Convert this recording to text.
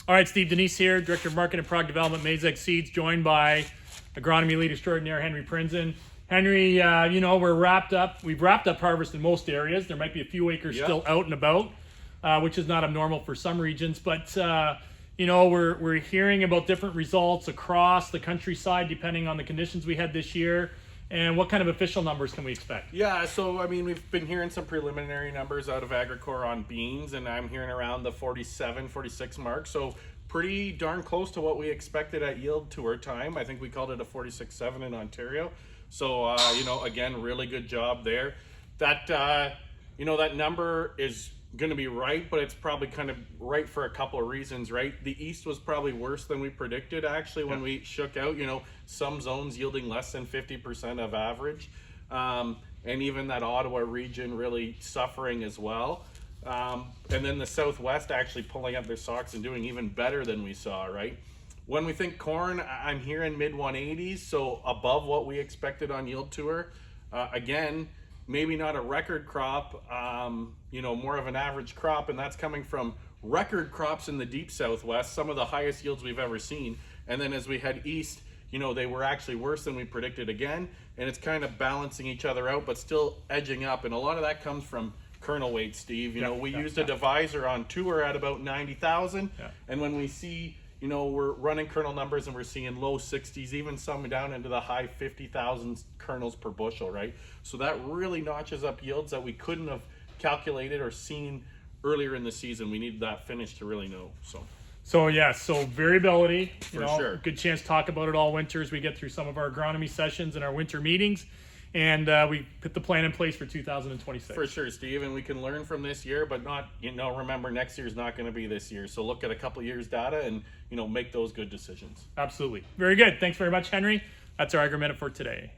All right, Steve, Denys here, Director of Market and Product Development, Mazak Seeds, joined by agronomy lead extraordinaire Henry Prinzen. Henry, we're wrapped up. We've wrapped up harvest in most areas. There might be a few acres still out and about, which is not abnormal for some regions. But we're hearing about different results across the countryside depending on the conditions we had this year. And what kind of official numbers can we expect? Yeah, so I mean, we've been hearing some preliminary numbers out of Agricor on beans, and I'm hearing around the 47, 46 mark. So pretty darn close to what we expected at yield tour time. I think we called it a 46.7 in Ontario. So, again, really good job there. That, that number is going to be right, but it's probably kind of right for a couple of reasons, right? The East was probably worse than we predicted, actually, when we shook out, some zones yielding less than 50% of average. And even that Ottawa region really suffering as well. And then the Southwest actually pulling up their socks and doing even better than we saw, right? When we think corn, I'm hearing mid 180s, so above what we expected on yield tour. Again, maybe not a record crop, more of an average crop, and that's coming from record crops in the deep Southwest, some of the highest yields we've ever seen. And then as we head east, they were actually worse than we predicted again, and it's kind of balancing each other out, but still edging up. And a lot of that comes from kernel weight, Steve. We used a divisor on tour at about 90,000, and when we see we're running kernel numbers and we're seeing low 60s, even some down into the high 50,000 kernels per bushel, right? So that really notches up yields that we couldn't have calculated or seen earlier in the season. We needed that finish to really know. So variability, sure. Good chance to talk about it all winter as we get through some of our agronomy sessions and our winter meetings. And we put the plan in place for 2026. For sure, Steve, and we can learn from this year, but not, remember next year's not going to be this year. So look at a couple of years' data and, make those good decisions. Absolutely. Very good. Thanks very much, Henry. That's our AgroMinute for today.